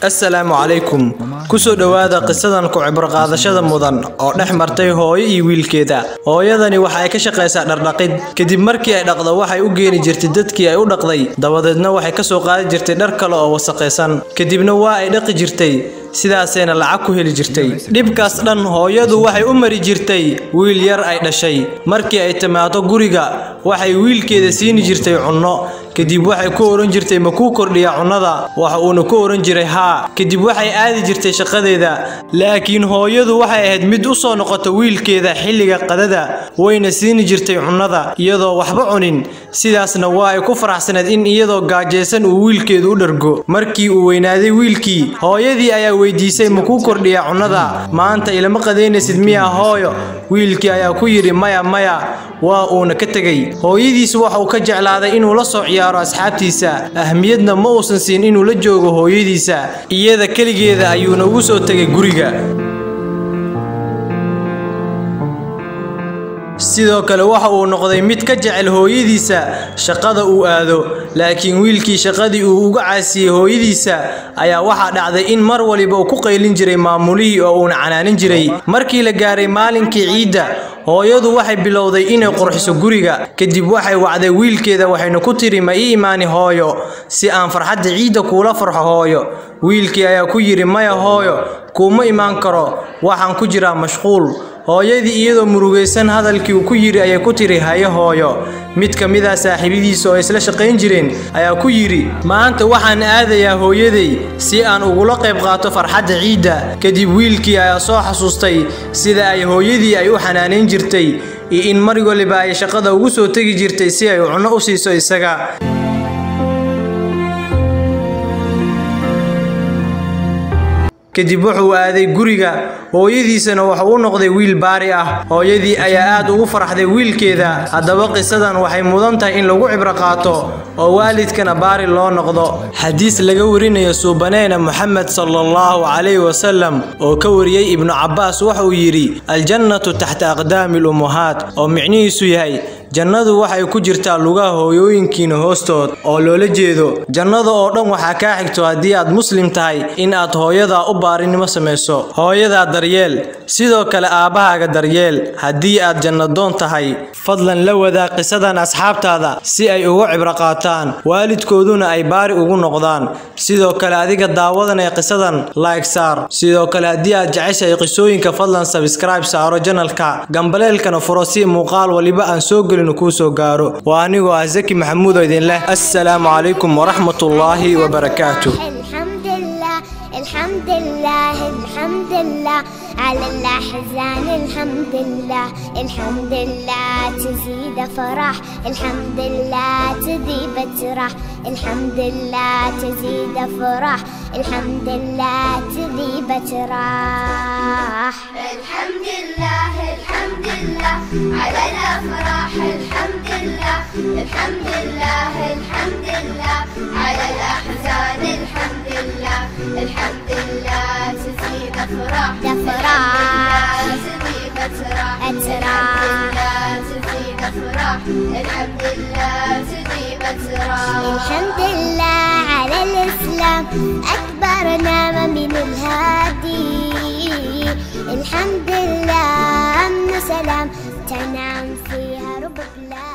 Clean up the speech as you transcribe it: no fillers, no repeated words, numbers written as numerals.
السلام عليكم كسو دواada qisadan ku cibro qaadashada mudan oo dhex martay hooyo iyo wiilkeeda hooyadani waxa ay ka shaqeysaa dhardhaqid kadib markii ay dhaqdo waxay u geeni jirtay dadkii ay u dhaqday dabadeedna waxay ka soo qaadi jirtay dhar kale oo wasaqaysan kadibna waa ay dhaqi jirtay sidaasayna lacag ku heli jirtay dhibkaas dhan hooyadu waxay u mari jirtay wiil yar ay dhashay markii ay timaado guriga waxay wiilkeeda siin jirtay cunno kadib waxay ku oran jirtay ma ku kordhiya cunnada waxa uu ku oran jiray ha kadib waxay aadi jirtay shaqadeeda laakiin hooyadu waxay ahayd mid u soo noqoto wiilkeeda xilliga qadada wayna siin jirtay cunnada iyadoo waxba cunin sidaasna waa ay ku faraxsaneed in iyadoo gaajeysan uu wiilkeedu u dhargo markii uu weynaaday wiilkii hooyadii ayaa weydiisay ma ku kordhiya cunnada maanta ilama qadeynaysid miya hooyo wiilkii ayaa ku yiri maya waa uuna ka tagay hooyadiis waxa uu ka jeclaaday inuu la soo ciyaaro asxaabtiisa ahmiyadna ma uusan siin inuu la joogo hooyadiisa iyada kaligeeda ayuuna ugu soo tagay guriga sidoo kale waxa uu noqday mid ka jecel hooyadiisa shaqada uu aado laakiin wiilkii shaqadii uu uga caasiyay hooyadiisa ayaa waxa dhacday in mar waliba uu ku qaylin jiray maamulihii oo uu canaanin jiray markii la gaaray maalinkii ciida hooyadu waxay bilowday inay qurxiso guriga kadib waxay wacday wiilkeeda waxayna ku tiri ma ii imaani hooyo si aan farxadda ciida kuula farxo hooyo wiilkii ayaa ku yiri maya hooyo kuma imaan karo waxaan ku jiraa mashquul hooyadii iyadoo murugaysan hadalkii uu ku yiri ayay ku tiri haye hooyo mid kamid ah saaxiibadiisa oo isla shaqayn jireen ayaa ku yiri maanta waxaan aadayaa hooyaday si aan ugu qayb qaato farxadda ciida kadib wiilkii ayaa soo xasuustay sida ay hooyadii ay u xanaaneyn jirtay iyo in mar waliba ay shaqada ugu soo tagi jirtay si ay cunno u siiso isaga kadib wuxuu aaday guriga hooyadiisana waxa uu noqday wiil baari ah hooyadii ayaa aad ugu faraxday wiilkeeda hadaba qisadan waxay mudan tahay in lagu cibro qaato oo waalidkana baari loo noqdo xadiis laga warinayo suubaneena Muhammad sallallahu alayhi wasallam oo ka wariyay ibn Abbas waxa uu yiri aljannatu tahta aqdaami al-ummahat oo micnihiisu yahay jannadu waxay ku jirtaa lugaha hooyooyinkiina hoostood oo loola jeedo jannada oo dhan waxa ka xigto hadii aad muslim tahay in aad hooyada u baarinimo sameyso hooyada daryeel sidoo kale aabahaaga daryeel hadii aad jannadoon tahay fadlan la wadaag qisadan asxaabtaada si ay ugu cibro qaataan waalidkooduna ay baari ugu noqdaan sidoo kale adiga daawadanaya qisadan like saar sidoo kale hadii aad jeceshahay qisooyinka fadlan subscribe saaro channelka gambaleelkana furo si muuqaal waliba aan soo gelino ku soo gaaro waa anigu Zaki Maxamuud oo idin leh assalaamu alaykum wa rahmatullahi wa barakatuh الحمد لله على الأحزان الحمد لله تزيد فرح الحمد لله تذيب ترح الحمد لله تزيد فرح الحمد لله تذيب ترح الحمد لله على الأفراح الحمد لله على الأحزان الحمد لله تزيد فرح تزيد فرح الحمد لله تزيد فرح الحمد لله على الإسلام أكبر نعمة من الهادي الحمد لله أمن سلام تنعم فيها رب العالمين.